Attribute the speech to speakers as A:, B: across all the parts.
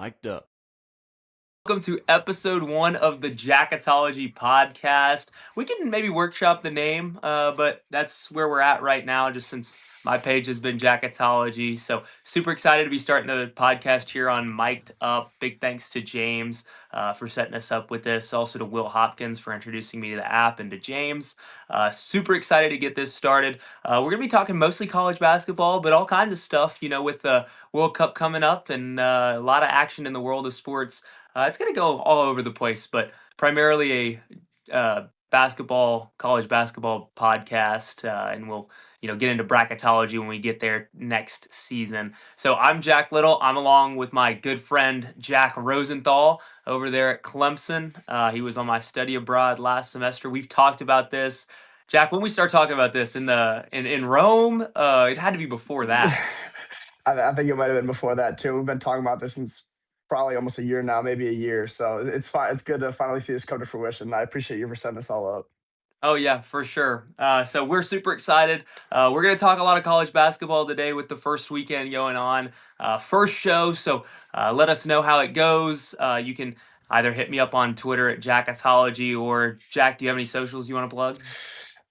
A: Mic'd up.
B: Welcome to episode 1 of the Jacketology podcast. We can maybe workshop the name, but that's where we're at right now, just since my page has been Jacketology. So super excited to be starting the podcast here on Mic'd Up. Big thanks to James for setting us up with this. Also to Will Hopkins for introducing me to the app, and to James. Super excited to get this started. We're going to be talking mostly college basketball, but all kinds of stuff, with the World Cup coming up and a lot of action in the world of sports. It's going to go all over the place, but primarily a college basketball podcast, and we'll get into bracketology when we get there next season. So I'm Jack Little. I'm along with my good friend Jack Rosenthal over there at Clemson. He was on my study abroad last semester. We've talked about this. Jack, when we start talking about this in Rome, it had to be before that.
C: I think it might have been before that too. We've been talking about this since probably almost a year now, maybe a year. So it's fine. It's good to finally see this come to fruition. I appreciate you for setting this all up.
B: Oh yeah, for sure. So we're super excited. We're going to talk a lot of college basketball today with the first weekend going on. First show, so let us know how it goes. You can either hit me up on Twitter at Jacketology, or Jack, do you have any socials you want to plug?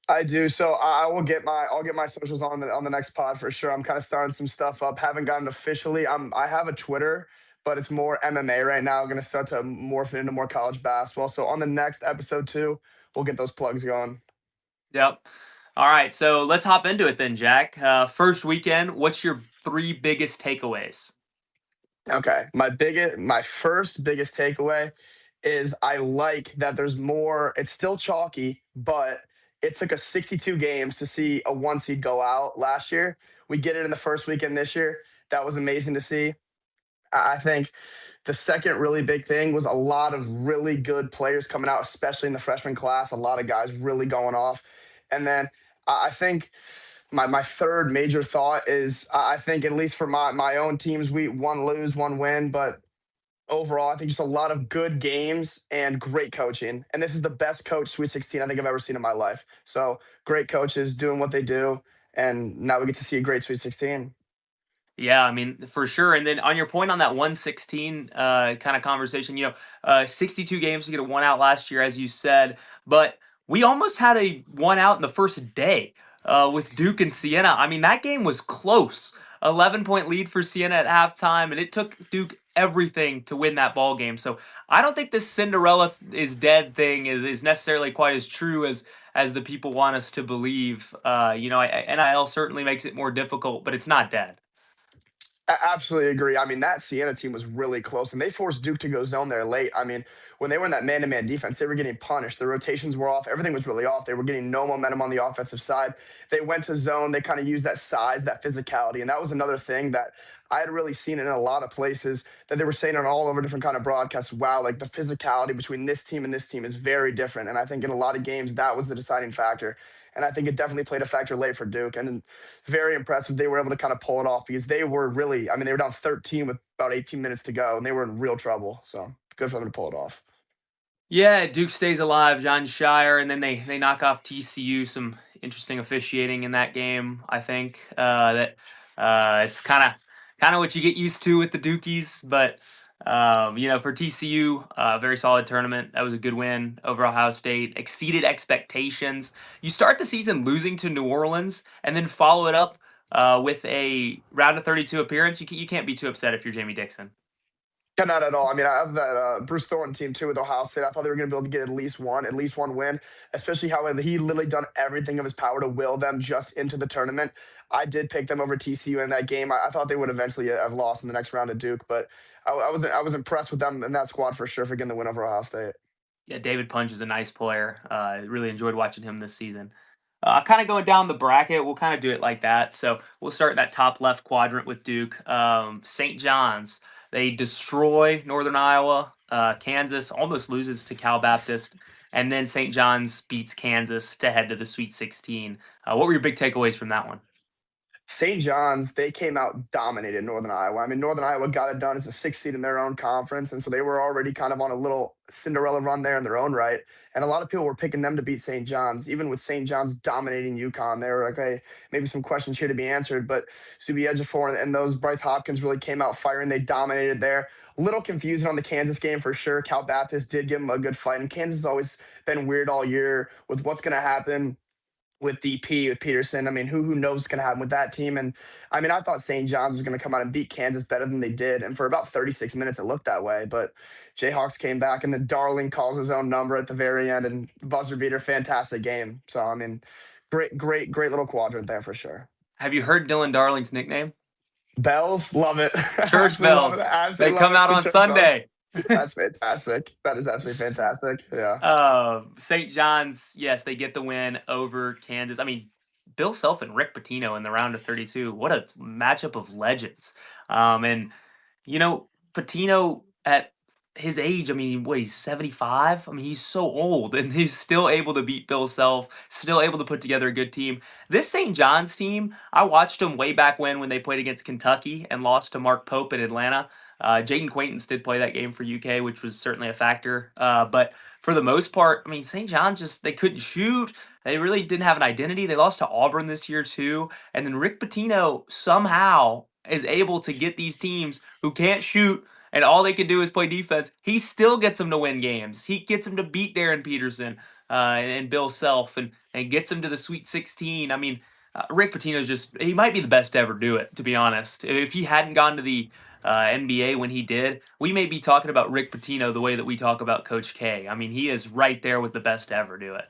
C: I do. So I'll get my socials on the next pod for sure. I'm kind of starting some stuff up. Haven't gotten officially. I have a Twitter, but it's more MMA right now. I'm gonna start to morph it into more college basketball. So on the next episode too, we'll get those plugs going.
B: Yep. All right, so let's hop into it then, Jack. First weekend, what's your 3 biggest takeaways?
C: Okay. My first biggest takeaway is I like that there's more. It's still chalky, but it took us 62 games to see a one seed go out last year. We get it in the first weekend this year. That was amazing to see. I think the second really big thing was a lot of really good players coming out, especially in the freshman class. A lot of guys really going off. And then I think my third major thought is I think at least for my own teams, we one lose, one win, but overall, I think just a lot of good games and great coaching. And this is the best coach Sweet 16 I think I've ever seen in my life. So great coaches doing what they do, and now we get to see a great Sweet 16.
B: Yeah, I mean, for sure. And then on your point on that 116 kind of conversation, 62 games to get a one out last year, as you said, but we almost had a one out in the first day with Duke and Siena. I mean, that game was close. 11-point lead for Siena at halftime, and it took Duke everything to win that ball game. So I don't think this Cinderella is dead thing is necessarily quite as true as the people want us to believe. NIL certainly makes it more difficult, but it's not dead.
C: Absolutely agree. I mean, that Siena team was really close, and they forced Duke to go zone there late. I mean, when they were in that man-to-man defense, they were getting punished. The rotations were off. Everything was really off. They were getting no momentum on the offensive side. They went to zone. They kind of used that size, that physicality, and that was another thing that I had really seen in a lot of places that they were saying on all over different kind of broadcasts. Wow, like the physicality between this team and this team is very different. And I think in a lot of games that was the deciding factor. And I think it definitely played a factor late for Duke. And very impressive. They were able to kind of pull it off because they were really, I mean, they were down 13 with about 18 minutes to go, and they were in real trouble. So good for them to pull it off.
B: Yeah, Duke stays alive, John Shire, and then they knock off TCU. Some interesting officiating in that game. I think that it's kind of what you get used to with the Dukies, but for TCU, very solid tournament. That was a good win over Ohio State. Exceeded expectations. You start the season losing to New Orleans, and then follow it up with a round of 32 appearance. You can't be too upset if you're Jamie Dixon.
C: Yeah, not at all. I mean, I have that Bruce Thornton team too with Ohio State. I thought they were going to be able to get at least one win, especially how he literally done everything of his power to will them just into the tournament. I did pick them over TCU in that game. I thought they would eventually have lost in the next round to Duke, but I was impressed with them in that squad for sure for getting the win over Ohio State.
B: Yeah, David Punch is a nice player. Really enjoyed watching him this season. Kind of going down the bracket, we'll kind of do it like that. So we'll start that top left quadrant with Duke. St. John's, they destroy Northern Iowa. Kansas almost loses to Cal Baptist. And then St. John's beats Kansas to head to the Sweet 16. What were your big takeaways from that one?
C: St. John's, they came out dominated Northern Iowa. I mean, Northern Iowa got it done as a sixth seed in their own conference, and so they were already kind of on a little Cinderella run there in their own right. And a lot of people were picking them to beat St. John's, even with St. John's dominating UConn. They were like, hey, maybe some questions here to be answered, but Subi Ejiofor and those Bryce Hopkins really came out firing. They dominated there. A little confusing on the Kansas game for sure. Cal Baptist did give them a good fight, and Kansas has always been weird all year with what's going to happen with DP with Peterson. I mean, who knows what's going to happen with that team? And I mean, I thought St. John's was going to come out and beat Kansas better than they did, and for about 36 minutes it looked that way. But Jayhawks came back, and then Darling calls his own number at the very end, and buzzer beater, fantastic game. So I mean, great little quadrant there for sure.
B: Have you heard Dylan Darling's nickname?
C: Bells, love it,
B: Church
C: absolutely love it,
B: bells. They
C: absolutely love
B: come
C: it.
B: out
C: The
B: on
C: church bells,
B: Sunday.
C: that's fantastic. That is absolutely fantastic. Yeah.
B: St. John's, yes, they get the win over Kansas. I mean, Bill Self and Rick Pitino in the round of 32. What a matchup of legends. And you know, Patino at his age, I mean, what, he's 75? I mean, he's so old and he's still able to beat Bill Self, still able to put together a good team. This St. John's team, I watched them way back when they played against Kentucky and lost to Mark Pope in Atlanta. Jaden Quaintance did play that game for UK, which was certainly a factor. But for the most part, I mean, St. John's just, they couldn't shoot. They really didn't have an identity. They lost to Auburn this year, too. And then Rick Pitino somehow is able to get these teams who can't shoot and all they can do is play defense. He still gets them to win games. He gets them to beat Darren Peterson and Bill Self and gets them to the Sweet 16. I mean, Rick Pitino's just, he might be the best to ever do it, to be honest. If he hadn't gone to the NBA when he did, we may be talking about Rick Pitino the way that we talk about Coach K. I mean, he is right there with the best to ever do it.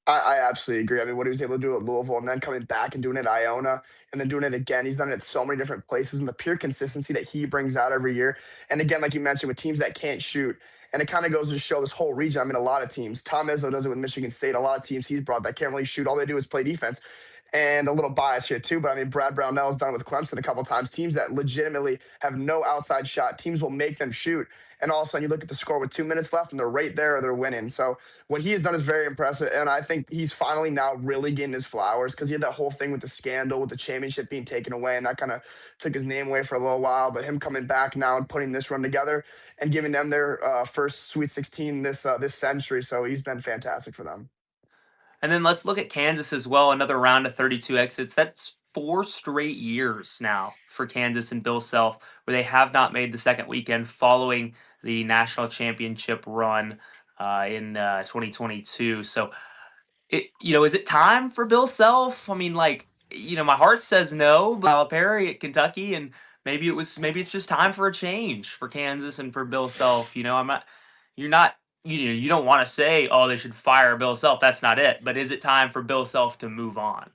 C: I absolutely agree. I mean, what he was able to do at Louisville and then coming back and doing it at Iona and then doing it again. He's done it at so many different places and the pure consistency that he brings out every year. And again, like you mentioned, with teams that can't shoot. And it kind of goes to show this whole region. I mean, a lot of teams. Tom Izzo does it with Michigan State. A lot of teams he's brought that can't really shoot. All they do is play defense. And a little bias here too, but I mean, Brad Brownell's done it with Clemson a couple times. Teams that legitimately have no outside shot, teams will make them shoot. And all of a sudden, you look at the score with 2 minutes left, and they're right there, or they're winning. So what he has done is very impressive, and I think he's finally now really getting his flowers because he had that whole thing with the scandal, with the championship being taken away, and that kind of took his name away for a little while. But him coming back now and putting this run together and giving them their first Sweet 16 this century, so he's been fantastic for them.
B: And then let's look at Kansas as well. Another round of 32 exits. That's 4 straight years now for Kansas and Bill Self, where they have not made the second weekend following the national championship run in 2022. So is it time for Bill Self? I mean, like, my heart says no, but Calipari at Kentucky, and maybe it's just time for a change for Kansas and for Bill Self. I'm not, you're not, you don't want to say, oh, they should fire Bill Self. That's not it. But is it time for Bill Self to move on?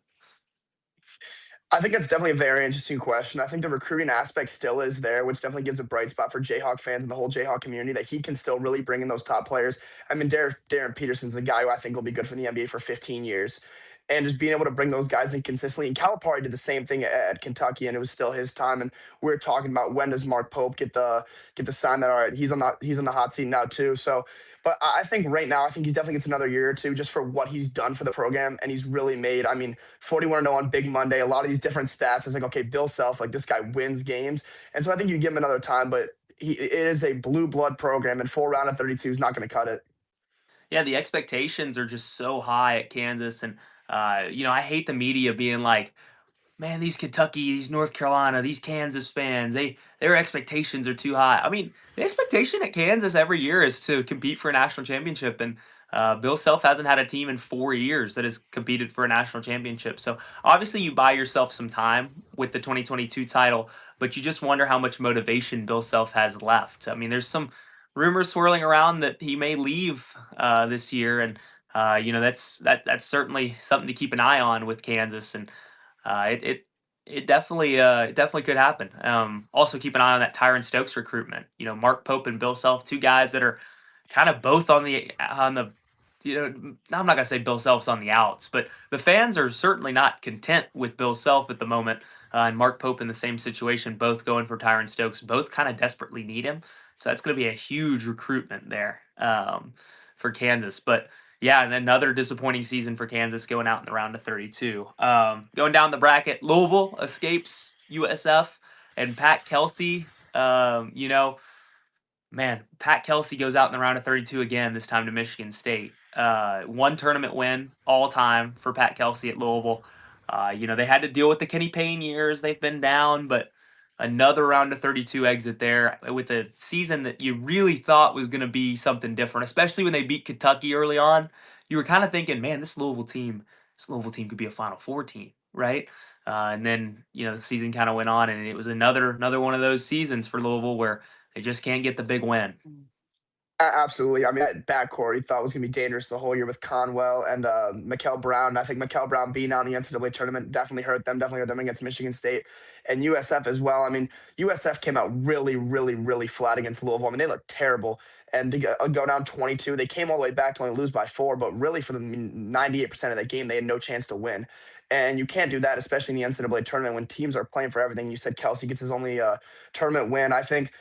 C: I think that's definitely a very interesting question. I think the recruiting aspect still is there, which definitely gives a bright spot for Jayhawk fans and the whole Jayhawk community that he can still really bring in those top players. I mean, Darren Peterson's a guy who I think will be good for the NBA for 15 years. And just being able to bring those guys in consistently. And Calipari did the same thing at Kentucky, and it was still his time. And we are talking about when does Mark Pope get the sign that all right, he's on the hot seat now too. So but I think right now, I think he's definitely gets another year or two just for what he's done for the program. And he's really made, I mean, 41-0 on Big Monday, a lot of these different stats. It's like, okay, Bill Self, like this guy wins games. And so I think you give him another time, but it is a blue blood program, and full round of 32 is not going to cut it.
B: Yeah, the expectations are just so high at Kansas, and I hate the media being like, man, these Kentucky, these North Carolina, these Kansas fans, their expectations are too high. I mean, the expectation at Kansas every year is to compete for a national championship, and Bill Self hasn't had a team in 4 years that has competed for a national championship. So obviously, you buy yourself some time with the 2022 title, but you just wonder how much motivation Bill Self has left. I mean, there's some rumors swirling around that he may leave this year, and that's certainly something to keep an eye on with Kansas and. It definitely could happen. Also, keep an eye on that Tyron Stokes recruitment. Mark Pope and Bill Self, two guys that are kind of both on the. I'm not gonna say Bill Self's on the outs, but the fans are certainly not content with Bill Self at the moment. And Mark Pope in the same situation, both going for Tyron Stokes, both kind of desperately need him. So that's going to be a huge recruitment there for Kansas. But Yeah, and another disappointing season for Kansas going out in the round of 32. Going down the bracket, Louisville escapes USF and Pat Kelsey. Man, Pat Kelsey goes out in the round of 32 again, this time to Michigan State. One tournament win all time for Pat Kelsey at Louisville. They had to deal with the Kenny Payne years. They've been down, but another round of 32 exit there with a season that you really thought was going to be something different, especially when they beat Kentucky early on. You were kind of thinking, man, this Louisville team could be a Final Four team, right? And then the season kind of went on, and it was another one of those seasons for Louisville where they just can't get the big win.
C: Absolutely. I mean, that backcourt he thought was going to be dangerous the whole year with Conwell and Mikel Brown. I think Mikel Brown being out in the NCAA tournament definitely hurt them against Michigan State and USF as well. I mean, USF came out really, really, really flat against Louisville. I mean, they looked terrible. And to go down 22, they came all the way back to only lose by 4, but really for the 98% of that game, they had no chance to win. And you can't do that, especially in the NCAA tournament when teams are playing for everything. You said Kelsey gets his only tournament win. I think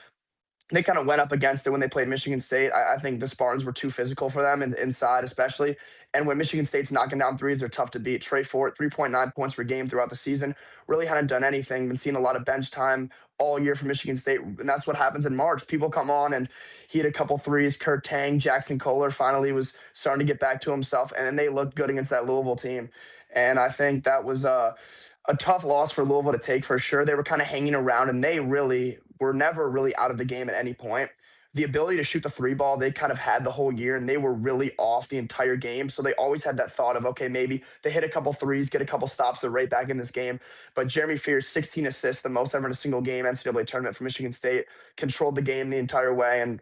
C: they kind of went up against it when they played Michigan State. I think the Spartans were too physical for them inside, especially. And when Michigan State's knocking down threes, they're tough to beat. Trey Fort, 3.9 points per game throughout the season, really hadn't done anything. Been seeing a lot of bench time all year for Michigan State, and that's what happens in March. People come on, and he had a couple threes. Kurt Tang, Jackson Kohler finally was starting to get back to himself, and then they looked good against that Louisville team. And I think that was a tough loss for Louisville to take for sure. They were kind of hanging around, and they really were never really out of the game at any point. The ability to shoot the three ball, they kind of had the whole year, and they were really off the entire game. So they always had that thought of, okay, maybe they hit a couple threes, get a couple stops, they're right back in this game. But Jeremy Fears, 16 assists, the most ever in a single game, NCAA tournament for Michigan State, controlled the game the entire way and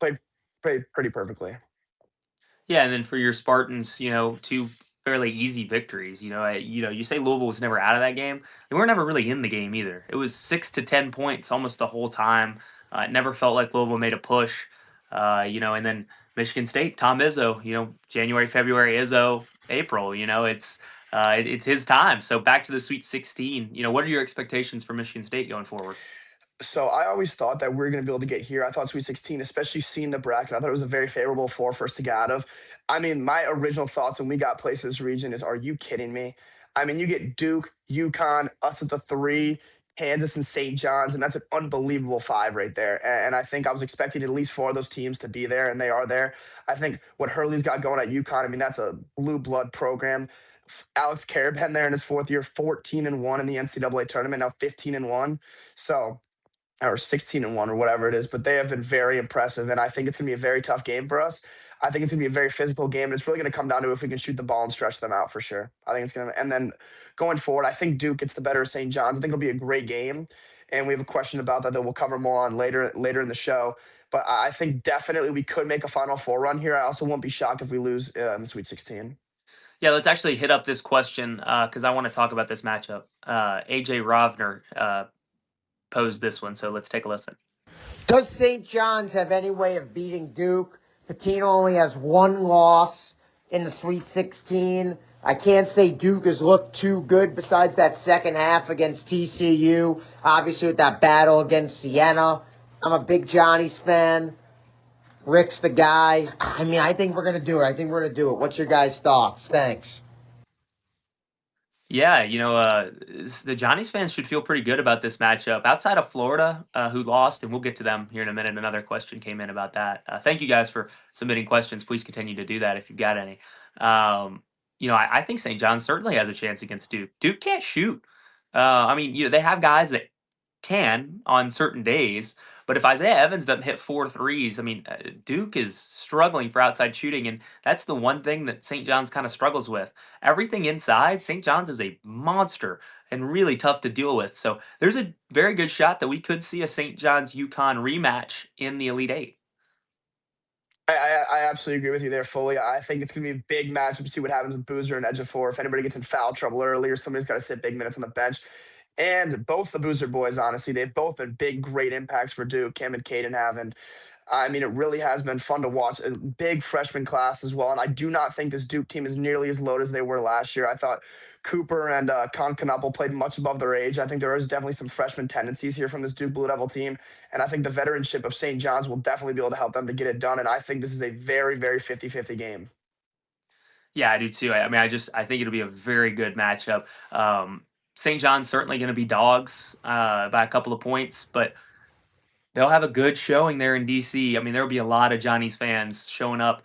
C: played, played pretty perfectly.
B: Yeah, and then for your Spartans, two fairly easy victories. You say Louisville was never out of that game. They were never really in the game either. It was 6 to 10 points almost the whole time. It never felt like Louisville made a push. And then Michigan State, Tom Izzo. January, February, Izzo, April. It's his time. So back to the Sweet 16. What are your expectations for Michigan State going forward?
C: So I always thought that we were going to be able to get here. I thought Sweet 16, especially seeing the bracket, I thought it was a very favorable for us to get out of. I mean, my original thoughts when we got placed in this region is, are you kidding me? I mean, you get Duke, UConn, us at the 3, Kansas and St. John's, and that's an unbelievable 5 right there. And I think I was expecting at least 4 of those teams to be there, and they are there. I think what Hurley's got going at UConn, I mean, that's a blue blood program. Alex Caravan there in his 4th year, 14-1 in the NCAA tournament, now 15-1. So or 16-1 or whatever it is, but they have been very impressive. And I think it's going to be a very tough game for us. I think it's going to be a very physical game. And it's really going to come down to if we can shoot the ball and stretch them out for sure. I think it's going to, and then going forward, I think Duke gets the better of St. John's. I think it'll be a great game. And we have a question about that we'll cover more on later in the show. But I think definitely we could make a Final Four run here. I also won't be shocked if we lose in the Sweet 16.
B: Yeah, let's actually hit up this question because I want to talk about this matchup. AJ Rovner posed this one, so let's take a listen.
A: Does St. John's have any way of beating Duke? Patino only has one loss in the Sweet 16. I can't say Duke has looked too good besides that second half against TCU. Obviously with that battle against Siena. I'm a big Johnny's fan. Rick's the guy. I mean, I think we're going to do it. What's your guys' thoughts? Thanks.
B: Yeah, the Johnny's fans should feel pretty good about this matchup. Outside of Florida, who lost, and we'll get to them here in a minute. Another question came in about that. Thank you guys for submitting questions. Please continue to do that if you've got any. I think St. John's certainly has a chance against Duke. Duke can't shoot. I mean, they have guys that can on certain days, but if Isaiah Evans doesn't hit 4 threes, I mean, Duke is struggling for outside shooting, and that's the one thing that St. John's kind of struggles with. Everything inside, St. John's is a monster and really tough to deal with. So there's a very good shot that we could see a St. John's UConn rematch in the Elite Eight.
C: I absolutely agree with you there fully. I think it's going to be a big matchup to see what happens with Boozer and Ejiofor. If anybody gets in foul trouble early or somebody's got to sit big minutes on the bench. And both the Boozer boys, honestly, they've both been big, great impacts for Duke. Cam and Caden have. And I mean, it really has been fun to watch. A big freshman class as well. And I do not think this Duke team is nearly as loaded as they were last year. I thought Cooper and Con Knuppel played much above their age. I think there is definitely some freshman tendencies here from this Duke Blue Devil team. And I think the veteranship of St. John's will definitely be able to help them to get it done. And I think this is a very, very 50-50 game.
B: Yeah, I do too. I mean, I think it'll be a very good matchup. St. John's certainly going to be dogs by a couple of points, but they'll have a good showing there in DC. I mean, there'll be a lot of Johnny's fans showing up,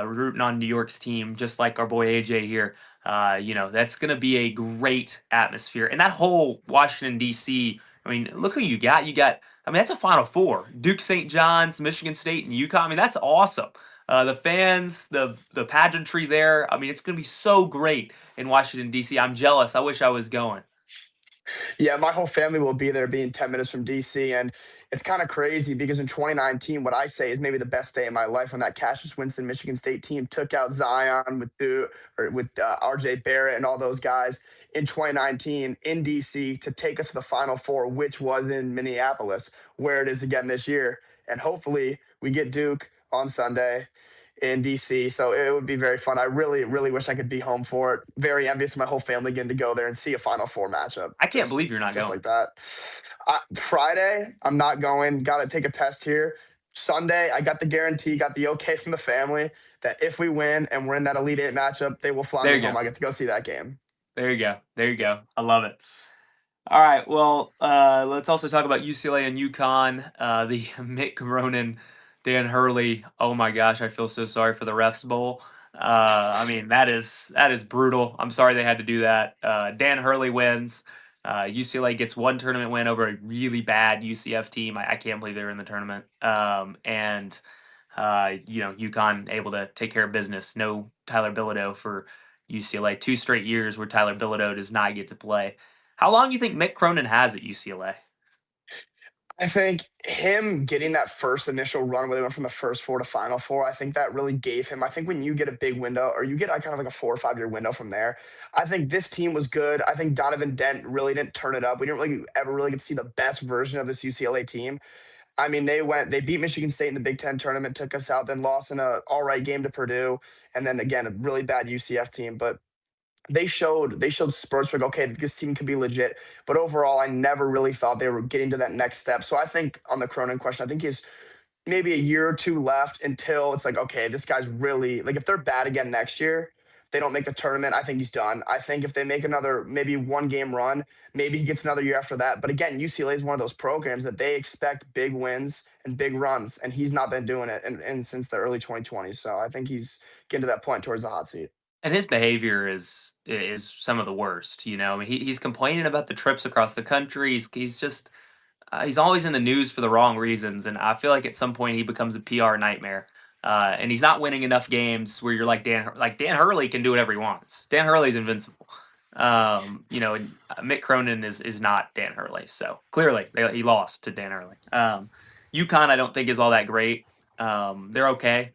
B: rooting on New York's team, just like our boy AJ here. That's going to be a great atmosphere. And that whole Washington DC. I mean, look who you got. I mean, that's a Final Four: Duke, St. John's, Michigan State, and UConn. I mean, that's awesome. The fans, the pageantry there. I mean, it's going to be so great in Washington DC. I'm jealous. I wish I was going.
C: Yeah, my whole family will be there, being 10 minutes from DC. And it's kind of crazy because in 2019, what I say is maybe the best day of my life when that Cassius Winston Michigan State team took out Zion with RJ Barrett and all those guys in 2019 in DC to take us to the Final Four, which was in Minneapolis, where it is again this year. And hopefully we get Duke on Sunday in DC. So it would be very fun. I really, really wish I could be home for it. Very envious of my whole family getting to go there and see a Final Four matchup.
B: I can't believe you're not
C: Just
B: going.
C: like that. Friday, I'm not going. Got to take a test here. Sunday, I got the guarantee, got the okay from the family that if we win and we're in that Elite Eight matchup, they will fly
B: There
C: me
B: you
C: home.
B: go.
C: I get to go see that game.
B: There you go. There you go. I love it. All right. Well, let's also talk about UCLA and UConn. The Mick Cronin, Dan Hurley. Oh my gosh, I feel so sorry for the refs bowl. I mean, that is brutal. I'm sorry they had to do that. Dan Hurley wins. UCLA gets one tournament win over a really bad UCF team. I can't believe they were in the tournament. And UConn able to take care of business. No Tyler Bilodeau for UCLA. 2 straight years where Tyler Bilodeau does not get to play. How long do you think Mick Cronin has at UCLA?
C: I think him getting that first initial run where they went from the first four to Final Four, I think that really gave him. I think when you get a big window or you get kind of like a 4 or 5 year window from there, I think this team was good. I think Donovan Dent really didn't turn it up. We didn't really ever really get to see the best version of this UCLA team. I mean, they beat Michigan State in the Big Ten tournament, took us out, then lost in a all right game to Purdue, and then again a really bad UCF team. But they showed spurts like, okay, this team could be legit. But overall, I never really thought they were getting to that next step. So I think on the Cronin question, I think he's maybe a year or two left until it's like, okay, this guy's really like if they're bad again next year, if they don't make the tournament, I think he's done. I think if they make another maybe 1 game run, maybe he gets another year after that. But again, UCLA is one of those programs that they expect big wins and big runs, and he's not been doing it and since the early 2020s. So I think he's getting to that point towards the hot seat.
B: And his behavior is some of the worst. I mean, he's complaining about the trips across the country. He's always in the news for the wrong reasons, and I feel like at some point he becomes a PR nightmare. And he's not winning enough games where you're like Dan Hurley can do whatever he wants. Dan Hurley's invincible. And Mick Cronin is not Dan Hurley, so clearly he lost to Dan Hurley. UConn I don't think is all that great. They're okay.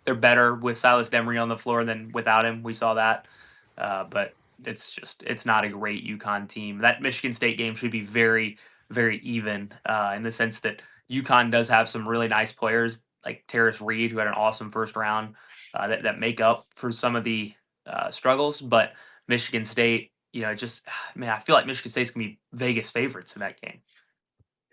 B: They're better with Silas Demery on the floor than without him. We saw that, but it's not a great UConn team. That Michigan State game should be very very even in the sense that UConn does have some really nice players like Terrace Reed, who had an awesome first round, that make up for some of the struggles. But Michigan State, man, I feel like Michigan State's gonna be Vegas favorites in that game.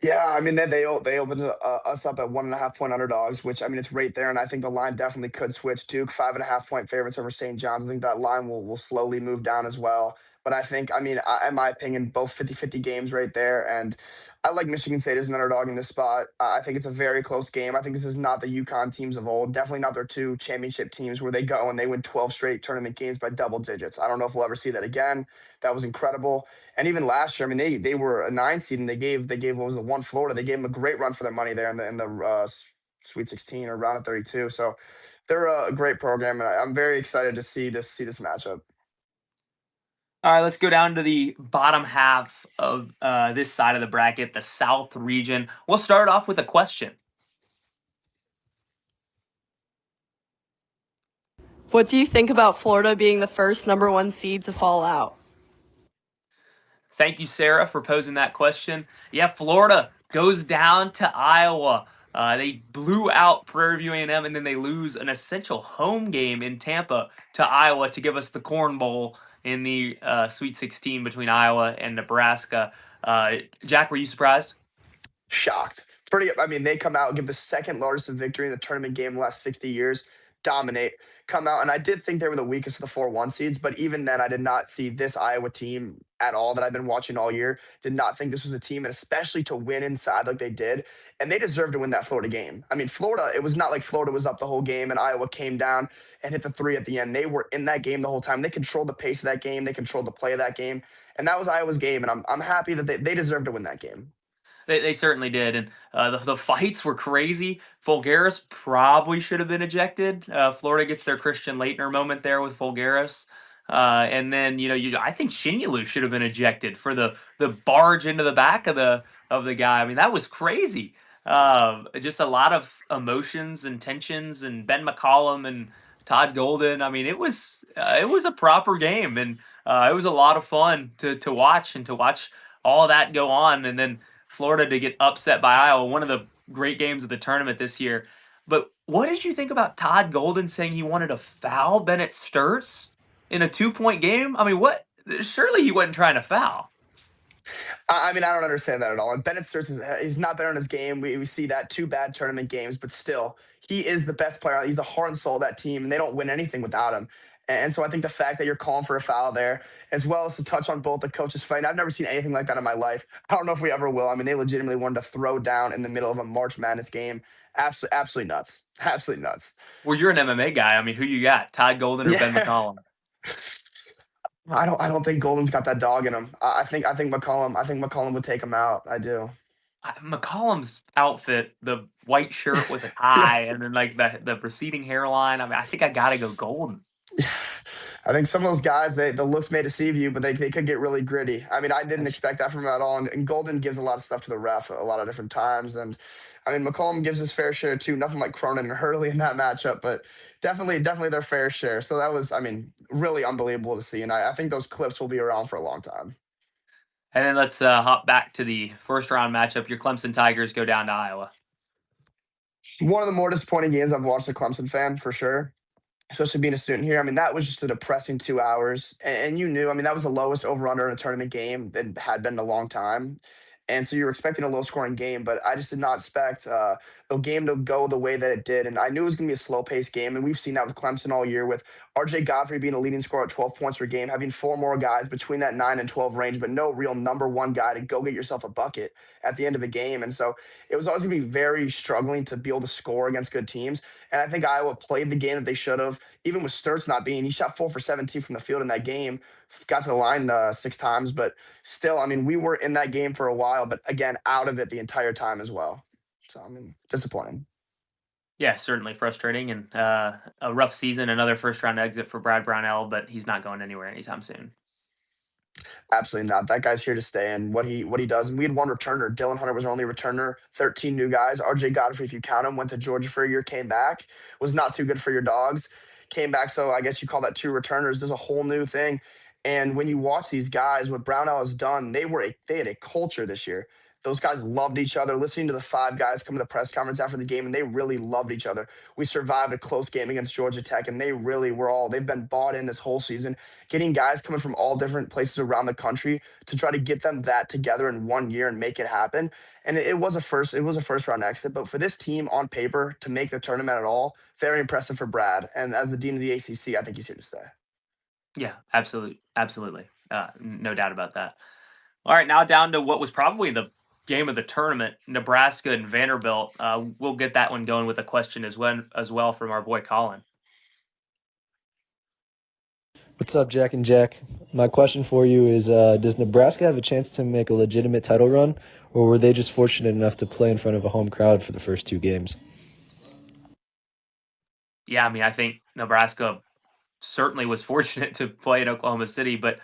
C: Yeah, I mean they opened us up at 1.5 point underdogs, which I mean it's right there, and I think the line definitely could switch. Duke 5.5 point favorites over St. John's. I think that line will slowly move down as well. But I think I mean in my opinion both 50-50 games right there, and I like Michigan State as an underdog in this spot. I think it's a very close game. I think this is not the UConn teams of old. Definitely not their two championship teams where they go and they win 12 straight tournament games by double digits. I don't know if we'll ever see that again. That was incredible. And even last year, I mean, they were a 9 seed and they gave what was the one Florida. They gave them a great run for their money there in the Sweet 16 or round of 32. So they're a great program, and I'm very excited to see this matchup.
B: All right, let's go down to the bottom half of this side of the bracket, the South region. We'll start off with a question.
D: What do you think about Florida being the first #1 seed to fall out?
B: Thank you, Sarah, for posing that question. Yeah, Florida goes down to Iowa. They blew out Prairie View A&M, and then they lose an essential home game in Tampa to Iowa to give us the Corn Bowl in the Sweet 16 between Iowa and Nebraska. Jack, were you surprised?
C: Shocked. Pretty. I mean, they come out and give the second largest victory in the tournament game in the last 60 years. dominate, come out. And I did think they were the weakest of the 4-1 seeds, but even then, I did not see this Iowa team at all that I've been watching all year. Did not think this was a team, and especially to win inside like they did. And they deserved to win that Florida game. I mean, Florida, it was not like Florida was up the whole game and Iowa came down and hit the three at the end. They were in that game the whole time. They controlled the pace of that game, they controlled the play of that game. And that was Iowa's game. And I'm happy that they deserved to win that game.
B: They certainly did, and the fights were crazy. Fulgaris probably should have been ejected. Florida gets their Christian Laettner moment there with Fulgaris, and then I think Shinyulu should have been ejected for the barge into the back of the guy. I mean, that was crazy. Just a lot of emotions and tensions, and Ben McCollum and Todd Golden. I mean, it was a proper game, and it was a lot of fun to watch and to watch all that go on, and then Florida to get upset by Iowa, one of the great games of the tournament this year. But what did you think about Todd Golden saying he wanted to foul Bennett Sturts in a 2-point game? I mean, what? Surely he wasn't trying to foul.
C: I mean, I don't understand that at all. And Bennett Sturts he's not better in his game. We see that 2 bad tournament games, but still, he is the best player. He's the heart and soul of that team, and they don't win anything without him. And so I think the fact that you're calling for a foul there, as well as to touch on both the coaches fighting, I've never seen anything like that in my life. I don't know if we ever will. I mean, they legitimately wanted to throw down in the middle of a March Madness game. Absolutely nuts. Absolutely nuts.
B: Well, you're an MMA guy. I mean, who you got? Todd Golden or Ben
C: Yeah.
B: McCollum?
C: I don't think Golden's got that dog in him. I think McCollum would take him out. I do.
B: McCollum's outfit, the white shirt with a
C: Yeah.
B: tie, and then like the receding hairline. I mean, I think I gotta go Golden.
C: I think some of those guys, the looks may deceive you, but they could get really gritty. I mean, I didn't expect that from him at all. And Golden gives a lot of stuff to the ref a lot of different times. And I mean, McCollum gives his fair share too. Nothing like Cronin and Hurley in that matchup, but definitely their fair share. So that was, I mean, really unbelievable to see. And I think those clips will be around for a long time.
B: And then let's hop back to the first round matchup. Your Clemson Tigers go down to Iowa.
C: One of the more disappointing games I've watched as a Clemson fan, for sure, especially being a student here. I mean, that was just a depressing 2 hours. And you knew, I mean, that was the lowest over under in a tournament game that had been in a long time. And so you were expecting a low scoring game, but I just did not expect the game to go the way that it did. And I knew it was going to be a slow paced game. And we've seen that with Clemson all year, with RJ Godfrey being a leading scorer at 12 points per game, having 4 more guys between that 9 and 12 range, but no real number one guy to go get yourself a bucket at the end of the game. And so it was always going to be very struggling to be able to score against good teams. And I think Iowa played the game that they should have, even with Sturts not being, he shot 4 for 17 from the field in that game, got to the line 6 times, but still, I mean, we were in that game for a while, but again, out of it the entire time as well. So, I mean, disappointing.
B: Yeah, certainly frustrating, and a rough season. Another first round exit for Brad Brownell, but he's not going anywhere anytime soon.
C: Absolutely not. That guy's here to stay, and what he does. And we had one returner. Dylan Hunter was our only returner. 13 new guys. RJ Godfrey, if you count him, went to Georgia for a year, came back. Was not too good for your dogs. Came back, so I guess you call that 2 returners. There's a whole new thing. And when you watch these guys, what Brownell has done, they had a culture this year. Those guys loved each other. Listening to the 5 guys come to the press conference after the game, and they really loved each other. We survived a close game against Georgia Tech, and they've been bought in this whole season, getting guys coming from all different places around the country to try to get them that together in 1 year and make it happen. And it was a first round exit, but for this team on paper to make the tournament at all, very impressive for Brad. And as the dean of the ACC, I think he's here to stay.
B: Yeah, absolutely. No doubt about that. All right, now down to what was probably the game of the tournament, Nebraska and Vanderbilt. We'll get that one going with a question as well from our boy Colin.
E: What's up, Jack and Jack? My question for you is, does Nebraska have a chance to make a legitimate title run, or were they just fortunate enough to play in front of a home crowd for the first 2 games?
B: Yeah, I mean, I think Nebraska certainly was fortunate to play in Oklahoma City, but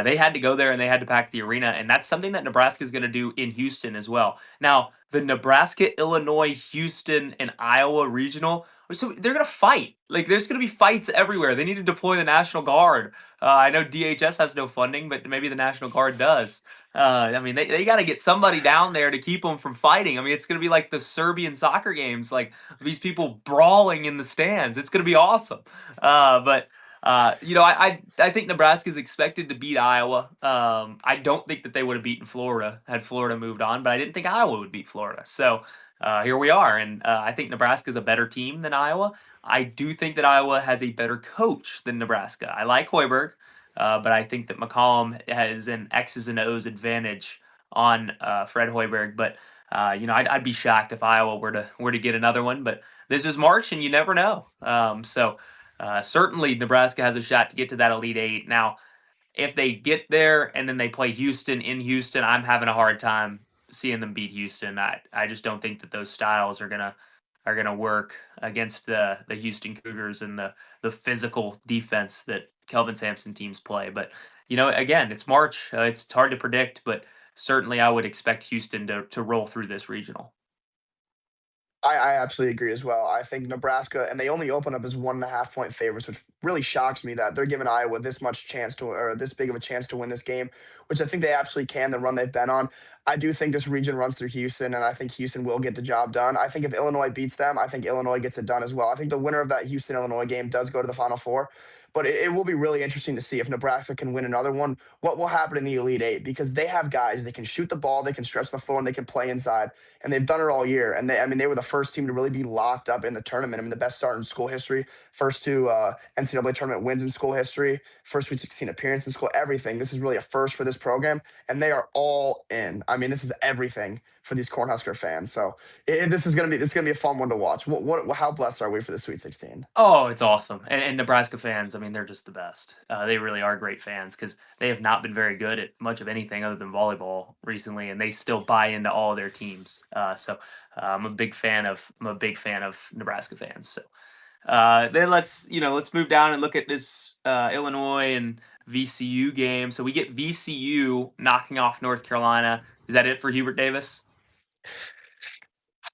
B: they had to go there and they had to pack the arena, and that's something that Nebraska is going to do in Houston as well. Now, the Nebraska, Illinois, Houston, and Iowa regional, so they're going to fight. Like, there's going to be fights everywhere. They need to deploy the National Guard. I know DHS has no funding, but maybe the National Guard does. I mean, they got to get somebody down there to keep them from fighting. I mean, it's going to be like the Serbian soccer games, like these people brawling in the stands. It's going to be awesome. But I think Nebraska is expected to beat Iowa. I don't think that they would have beaten Florida had Florida moved on, but I didn't think Iowa would beat Florida. So here we are, and I think Nebraska is a better team than Iowa. I do think that Iowa has a better coach than Nebraska. I like Hoiberg, but I think that McCollum has an X's and O's advantage on Fred Hoiberg. But I'd be shocked if Iowa were to get another one. But this is March, and you never know. Certainly, Nebraska has a shot to get to that Elite Eight. Now, if they get there and then they play Houston in Houston, I'm having a hard time seeing them beat Houston. I just don't think that those styles are gonna work against the Houston Cougars and the physical defense that Kelvin Sampson teams play. But again, it's March. It's hard to predict, but certainly I would expect Houston to roll through this regional.
C: I absolutely agree as well. I think Nebraska, and they only open up as 1.5 point favorites, which really shocks me that they're giving Iowa this much chance to, or this big of a chance to win this game, which I think they absolutely can, the run they've been on. I do think this region runs through Houston, and I think Houston will get the job done. I think if Illinois beats them, I think Illinois gets it done as well. I think the winner of that Houston Illinois game does go to the Final Four, but it will be really interesting to see if Nebraska can win another one. What will happen in the Elite Eight? Because they have guys, they can shoot the ball, they can stretch the floor, and they can play inside, and they've done it all year. And they were the first team to really be locked up in the tournament. I mean, the best start in school history, first two NCAA tournament wins in school history, first Sweet 16 appearance in school, everything. This is really a first for this program, and they are all in. I mean, this is everything for these Cornhusker fans. So this is gonna be a fun one to watch. How blessed are we for the Sweet 16?
B: Oh, it's awesome. And Nebraska fans, I mean, they're just the best. They really are great fans because they have not been very good at much of anything other than volleyball recently, and they still buy into all their teams. I'm a big fan of Nebraska fans. So then let's move down and look at this Illinois and VCU game. So we get VCU knocking off North Carolina. Is that it for Hubert Davis?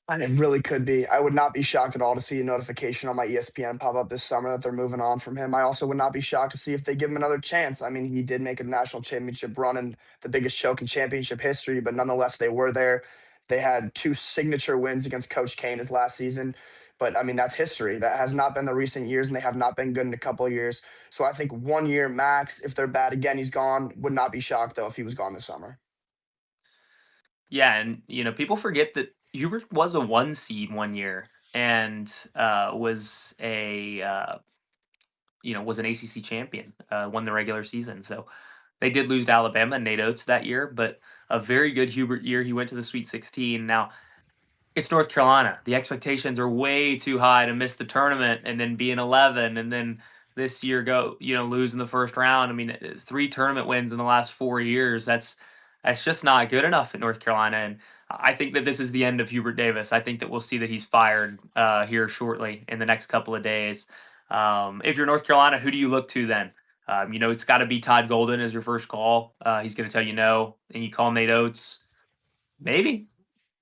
C: And it really could be. I would not be shocked at all to see a notification on my ESPN pop up this summer that they're moving on from him. I also would not be shocked to see if they give him another chance. I mean, he did make a national championship run in the biggest choke in championship history, but nonetheless, they were there. They had two signature wins against Coach Kane his last season. But I mean, that's history. That has not been the recent years, and they have not been good in a couple of years. So I think 1 year max. If they're bad again, he's gone. Would not be shocked though if he was gone this summer.
B: Yeah, and people forget that Hubert was a 1 seed 1 year and was an ACC champion, won the regular season. So they did lose to Alabama and Nate Oates that year, but a very good Hubert year. He went to the Sweet 16. Now it's North Carolina. The expectations are way too high to miss the tournament and then be an 11 and then this year lose in the first round. I mean, 3 tournament wins in the last 4 years. That's just not good enough at North Carolina. And I think that this is the end of Hubert Davis. I think that we'll see that he's fired here shortly in the next couple of days. If you're North Carolina, who do you look to then? It's got to be Todd Golden as your first call. He's going to tell you no, and you call Nate Oates. Maybe.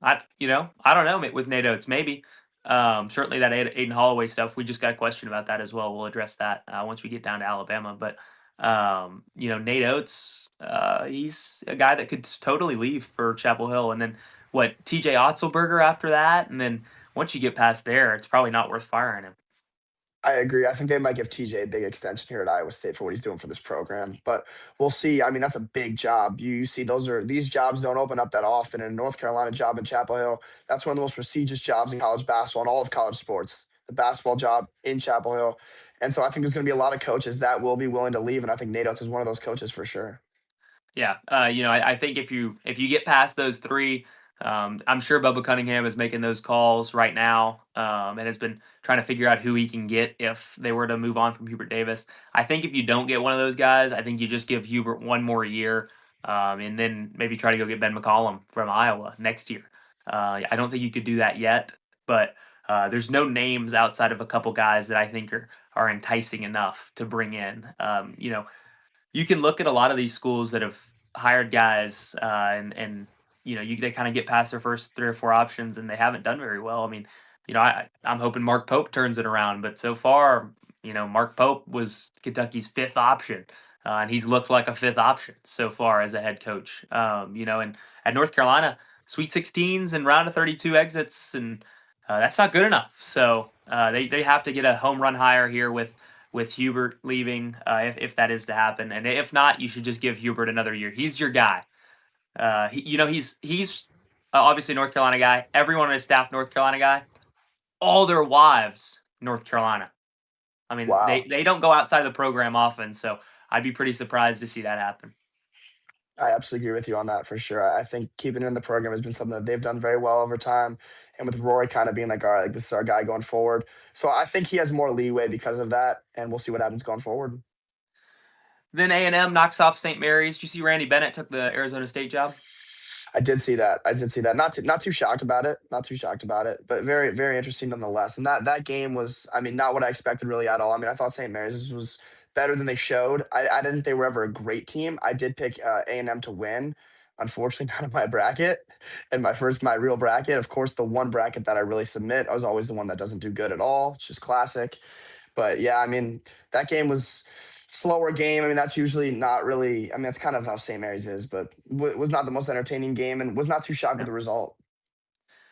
B: I don't know with Nate Oates, maybe. Certainly that Aiden Holloway stuff. We just got a question about that as well. We'll address that once we get down to Alabama. But Nate Oates, he's a guy that could totally leave for Chapel Hill, and then what? T.J. Otzelberger after that, and then once you get past there, it's probably not worth firing him.
C: I agree. I think they might give TJ a big extension here at Iowa State for what he's doing for this program, but we'll see. I mean, that's a big job. You see, these jobs don't open up that often. And a North Carolina job in Chapel Hill, that's one of the most prestigious jobs in college basketball and all of college sports. The basketball job in Chapel Hill, and so I think there's going to be a lot of coaches that will be willing to leave, and I think Nate Oates is one of those coaches for sure.
B: Yeah, I think if you get past those three, I'm sure Bubba Cunningham is making those calls right now, and has been trying to figure out who he can get if they were to move on from Hubert Davis. I think if you don't get one of those guys, I think you just give Hubert one more year, and then maybe try to go get Ben McCollum from Iowa next year. I don't think you could do that yet, but there's no names outside of a couple guys that I think are enticing enough to bring in. You can look at a lot of these schools that have hired guys, and they kind of get past their first 3 or 4 options and they haven't done very well. I mean, I'm hoping Mark Pope turns it around, but so far, Mark Pope was Kentucky's 5th option, and he's looked like a 5th option so far as a head coach. And at North Carolina, Sweet 16s and round of 32 exits, and that's not good enough. So they have to get a home run hire here with Hubert leaving, if that is to happen. And if not, you should just give Hubert another year. He's your guy. He's obviously a North Carolina guy. Everyone on his staff, North Carolina guy. All their wives, North Carolina. I mean,
C: Wow.
B: they don't go outside of the program often, so I'd be pretty surprised to see that happen.
C: I absolutely agree with you on that for sure. I think keeping it in the program has been something that they've done very well over time. And with Rory kind of being like, all right, like this is our guy going forward. So I think he has more leeway because of that. And we'll see what happens going forward.
B: Then A&M knocks off St. Mary's. Did you see Randy Bennett took the Arizona State job?
C: I did see that. I did see that. Not too shocked about it. Not too shocked about it, but very very interesting nonetheless. And that game was, I mean, not what I expected really at all. I mean, I thought St. Mary's was better than they showed. I didn't think they were ever a great team. I did pick A&M to win. Unfortunately, not in my bracket and my real bracket. Of course, the one bracket that I really submit, I was always the one that doesn't do good at all. It's just classic. But yeah, I mean, that game was slower game. I mean, that's usually not really. I mean, that's kind of how St. Mary's is, but was not the most entertaining game, and was not too shocked with the result.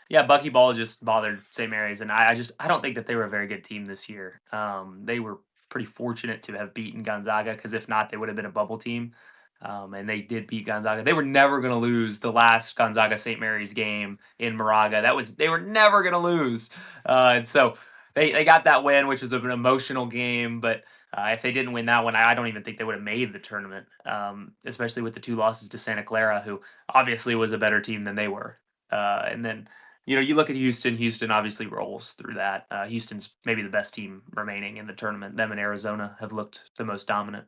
B: Yeah, Bucky Ball just bothered St. Mary's, and I don't think that they were a very good team this year. They were pretty fortunate to have beaten Gonzaga, because if not, they would have been a bubble team. And they did beat Gonzaga. They were never going to lose the last Gonzaga St. Mary's game in Moraga. They were never going to lose, and so they got that win, which was an emotional game. But if they didn't win that one, I don't even think they would have made the tournament, especially with the two losses to Santa Clara, who obviously was a better team than they were. And then you look at Houston. Houston obviously rolls through that. Houston's maybe the best team remaining in the tournament. Them and Arizona have looked the most dominant.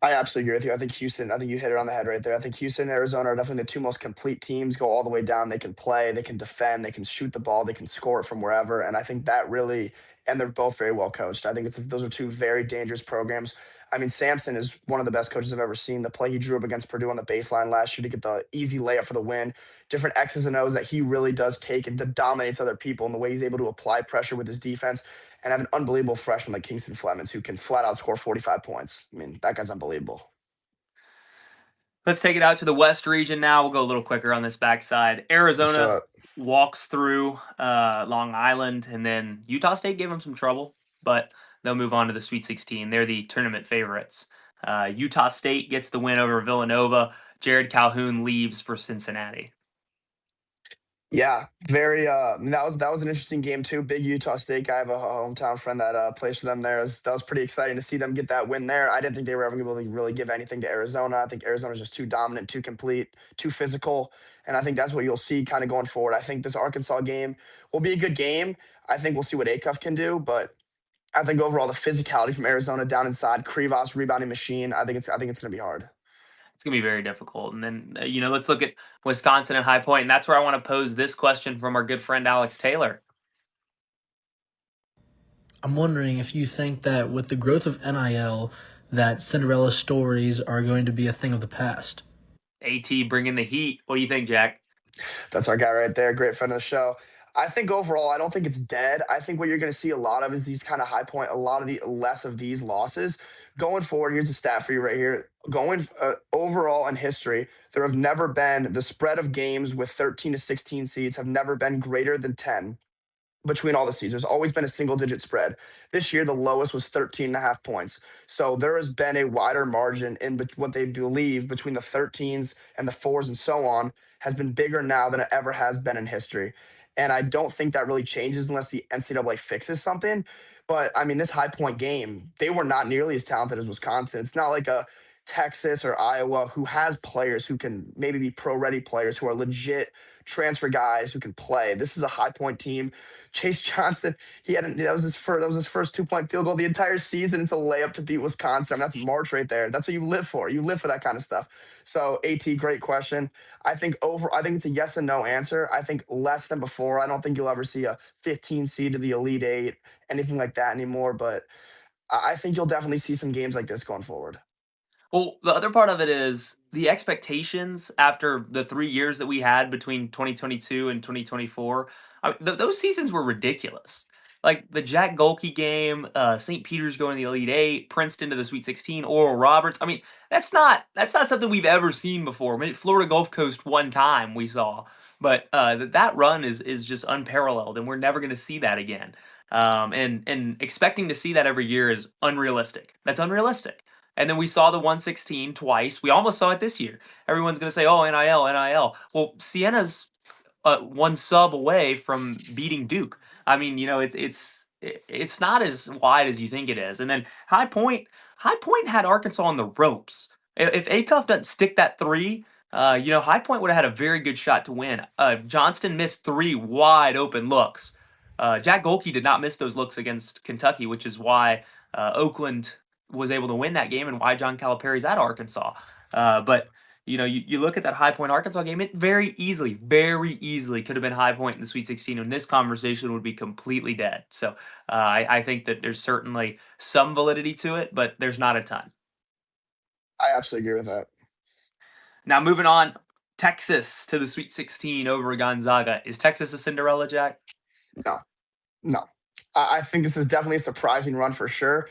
C: I absolutely agree with you. I think Houston, I think you hit it on the head right there. I think Houston and Arizona are definitely the two most complete teams, go all the way down. They can play, they can defend, they can shoot the ball, they can score it from wherever. And I think that really, and they're both very well coached. I think those are two very dangerous programs. I mean, Sampson is one of the best coaches I've ever seen. The play he drew up against Purdue on the baseline last year to get the easy layup for the win, different X's and O's that he really does take and dominates other people, and the way he's able to apply pressure with his defense and have an unbelievable freshman like Kingston Flemings who can flat out score 45 points. I mean, that guy's unbelievable.
B: Let's take it out to the West region now. We'll go a little quicker on this backside.
C: Let's do
B: Arizona
C: it.
B: walks through Long Island, and then Utah State gave them some trouble, but they'll move on to the Sweet 16. They're the tournament favorites. Utah State gets the win over Villanova. Jared Calhoun leaves for Cincinnati.
C: Yeah, very. That was an interesting game too. Big Utah State guy. I have a hometown friend that plays for them there. That was pretty exciting to see them get that win there. I didn't think they were ever able to really give anything to Arizona. I think Arizona's just too dominant, too complete, too physical, and I think that's what you'll see kind of going forward. I think this Arkansas game will be a good game. I think we'll see what Acuff can do, but I think overall the physicality from Arizona down inside, Krivas rebounding machine. I think it's going to be hard.
B: It's going to be very difficult. And then, let's look at Wisconsin and High Point, and that's where I want to pose this question from our good friend Alex Taylor.
F: I'm wondering if you think that with the growth of NIL, that Cinderella stories are going to be a thing of the past.
B: AT bringing the heat. What do you think, Jack?
C: That's our guy right there. Great friend of the show. I think overall, I don't think it's dead. I think what you're going to see a lot of is these kind of high point, a lot of the less of these losses going forward. Here's a stat for you right here. Going overall in history, there have never been the spread of games with 13 to 16 seeds have never been greater than 10 between all the seeds. There's always been a single digit spread. This year, the lowest was 13 and a half points. So there has been a wider margin in what they believe between the 13s and the 4s and so on has been bigger now than it ever has been in history. And I don't think that really changes unless the NCAA fixes something. But I mean, this high point game, they were not nearly as talented as Wisconsin. It's not like a Texas or Iowa who has players who can maybe be pro ready players who are legit transfer guys who can play. This is a high point team. Chase Johnson, he had that was his first 2 point field goal the entire season. It's a layup to beat Wisconsin. I mean, that's March right there. That's what you live for. You live for that kind of stuff. So AT, great question. I think it's a yes and no answer. I think less than before. I don't think you'll ever see a 15 seed to the Elite Eight, anything like that anymore. But I think you'll definitely see some games like this going forward.
B: Well, the other part of it is the expectations after the 3 years that we had between 2022 and 2024. Those seasons were ridiculous. like the Jack Golke game, St. Peter's going to the Elite Eight, Princeton to the Sweet 16, Oral Roberts. I mean, that's not something we've ever seen before. Maybe Florida Gulf Coast one time we saw, but that run is just unparalleled, and we're never going to see that again. And expecting to see that every year is unrealistic. That's unrealistic. And then we saw the 116 twice. We almost saw it this year. Everyone's going to say, "Oh, NIL, NIL." Well, Sienna's one sub away from beating Duke. I mean, it's not as wide as you think it is. And then High Point had Arkansas on the ropes. If Acuff doesn't stick that three, High Point would have had a very good shot to win. Johnston missed three wide open looks. Jack Golke did not miss those looks against Kentucky, which is why Oakland was able to win that game and why John Calipari's at Arkansas. But you look at that High Point Arkansas game, it very easily could have been High Point in the Sweet 16, and this conversation would be completely dead. So I think that there's certainly some validity to it, but there's not a ton.
C: I absolutely agree with that.
B: Now moving on, Texas to the Sweet 16 over Gonzaga. Is Texas a Cinderella, Jack?
C: No, no. I think this is definitely a surprising run for sure.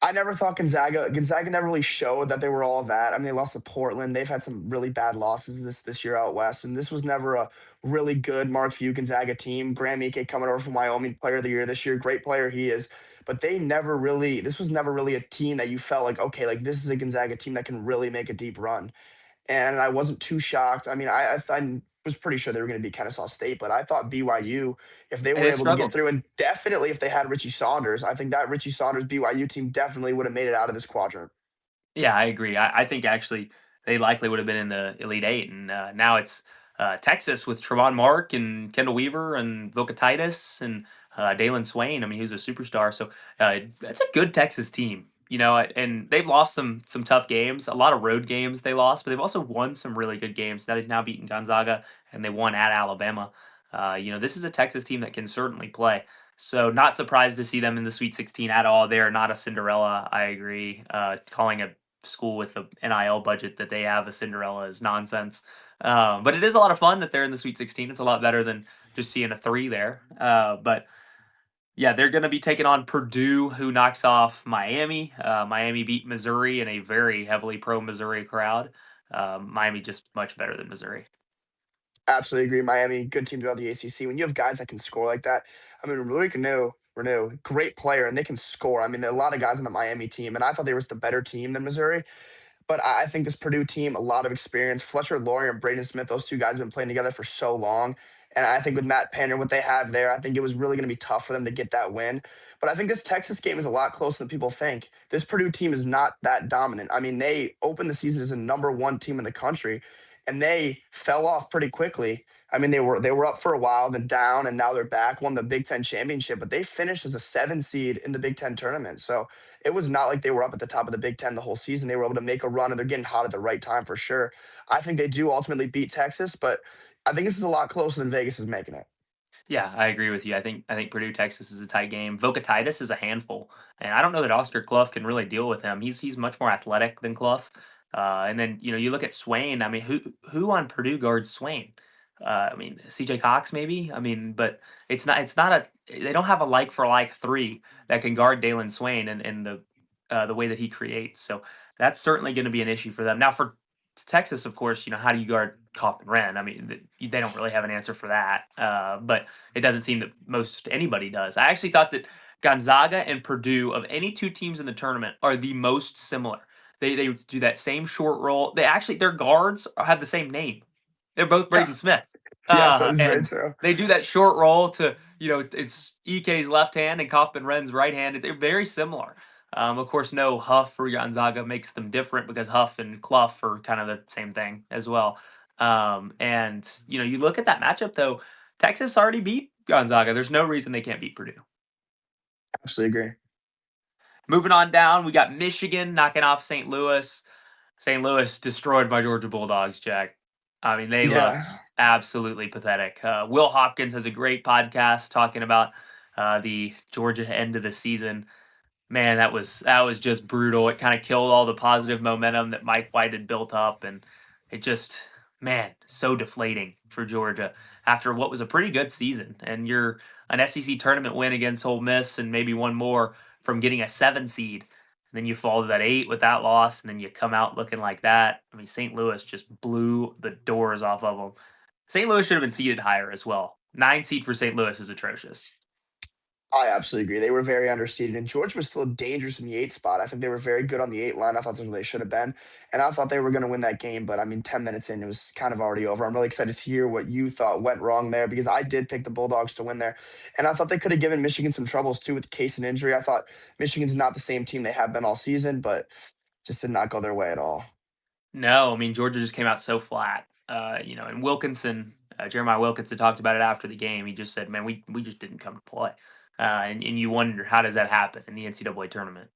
C: I never thought Gonzaga never really showed that they were all that. I mean, they lost to Portland. They've had some really bad losses this year out west, and this was never a really good Mark Few Gonzaga team. Graham Ike coming over from Wyoming, Player of the Year this year, great player he is. But they never really. This was never really a team that you felt like, okay, like this is a Gonzaga team that can really make a deep run. And I wasn't too shocked. I mean, I was pretty sure they were going to be Kennesaw State, but I thought BYU, if they were
B: They
C: able to get
B: struggled.
C: through, and definitely if they had Richie Saunders, I think that Richie Saunders BYU team definitely would have made it out of this quadrant.
B: Yeah, I agree. I think actually they likely would have been in the Elite Eight, and now it's Texas with Trevon Mark and Kendall Weaver and Vilcatitis and Dalen Swain. I mean, he's a superstar. So that's a good Texas team, and they've lost some tough games, a lot of road games they lost, but they've also won some really good games. Now they've now beaten Gonzaga and they won at Alabama. This is a Texas team that can certainly play. So not surprised to see them in the Sweet 16 at all. They are not a Cinderella. I agree. Calling a school with the NIL budget that they have a Cinderella is nonsense. But it is a lot of fun that they're in the Sweet 16. It's a lot better than just seeing a 3 there. But yeah, they're going to be taking on Purdue, who knocks off Miami. Miami beat Missouri in a very heavily pro Missouri crowd. Miami just much better than Missouri.
C: Absolutely agree. Miami, good team throughout the ACC. When you have guys that can score like that, I mean, Reneau, great player, and they can score. I mean, there are a lot of guys on the Miami team, and I thought they was the better team than Missouri. But I think this Purdue team, a lot of experience. Fletcher Loyer and Braden Smith, those two guys have been playing together for so long. And I think with Matt Painter, what they have there, I think it was really going to be tough for them to get that win. But I think this Texas game is a lot closer than people think. This Purdue team is not that dominant. I mean, they opened the season as a number one team in the country, and they fell off pretty quickly. I mean, they were up for a while, then down, and now they're back. Won the Big Ten championship, but they finished as a 7 seed in the Big Ten tournament. So it was not like they were up at the top of the Big Ten the whole season. They were able to make a run, and they're getting hot at the right time for sure. I think they do ultimately beat Texas, but I think this is a lot closer than Vegas is making it.
B: Yeah, I agree with you. I think Purdue Texas is a tight game. Vocatitis is a handful, and I don't know that Oscar Clough can really deal with him. He's much more athletic than Clough. And then you look at Swain. I mean, who on Purdue guards Swain? I mean, C.J. Cox maybe. I mean, but it's not a they don't have a like for like 3 that can guard Dalen Swain and the way that he creates. So that's certainly going to be an issue for them. Now for Texas, of course, how do you guard Kaufman Wren? I mean, they don't really have an answer for that. But it doesn't seem that most anybody does. I actually thought that Gonzaga and Purdue, of any 2 teams in the tournament, are the most similar. They do that same short roll. Their guards have the same name. They're both Braden Smith.
C: Yes, that is very
B: And
C: true.
B: they do that short roll to, it's EK's left hand and Kaufman Wren's right hand. They're very similar. Of course, no Huff for Gonzaga makes them different because Huff and Clough are kind of the same thing as well. And you look at that matchup though. Texas already beat Gonzaga. There's no reason they can't beat Purdue.
C: Absolutely agree.
B: Moving on down, we got Michigan knocking off St. Louis. St. Louis destroyed by Georgia Bulldogs, Jack. I mean, they looked
C: Yeah,
B: absolutely pathetic. Will Hopkins has a great podcast talking about the Georgia end of the season. Man, that was just brutal. It kind of killed all the positive momentum that Mike White had built up, and it just Man, so deflating for Georgia after what was a pretty good season. And you're an SEC tournament win against Ole Miss and maybe one more from getting a 7 seed. And then you fall to that 8 with that loss, and then you come out looking like that. I mean, St. Louis just blew the doors off of them. St. Louis should have been seeded higher as well. 9 seed for St. Louis is atrocious.
C: I absolutely agree. They were very underseeded, and Georgia was still dangerous in the 8 spot. I think they were very good on the 8 line. I thought that's where they should have been, and I thought they were going to win that game. But I mean, 10 minutes in, it was kind of already over. I'm really excited to hear what you thought went wrong there because I did pick the Bulldogs to win there, and I thought they could have given Michigan some troubles too with the case and injury. I thought Michigan's not the same team they have been all season, but just did not go their way at all.
B: No, I mean Georgia just came out so flat. And Wilkinson, Jeremiah Wilkinson talked about it after the game. He just said, "Man, we just didn't come to play." And you wonder how does that happen in the NCAA tournament?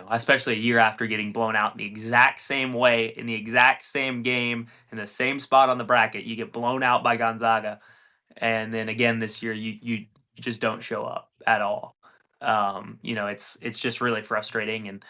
B: Especially a year after getting blown out in the exact same way in the exact same game in the same spot on the bracket, you get blown out by Gonzaga, and then again this year you just don't show up at all. It's just really frustrating, and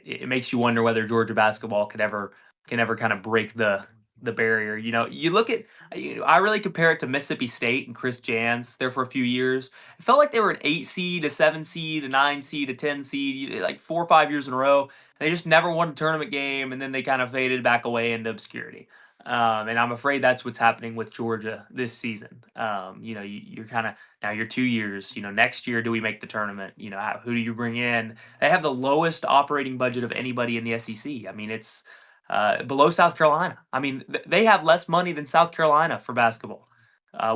B: it makes you wonder whether Georgia basketball can ever kind of break the barrier. You look at I really compare it to Mississippi State and Chris Jans there for a few years. It felt like they were an 8 seed, a 7 seed, a 9 seed, a 10 seed, like 4 or 5 years in a row. They just never won a tournament game, and then they kind of faded back away into obscurity. And I'm afraid that's what's happening with Georgia this season. You're kind of now you're 2 years. Next year, do we make the tournament? Who do you bring in? They have the lowest operating budget of anybody in the SEC. I mean, it's below South Carolina. I mean, they have less money than South Carolina for basketball,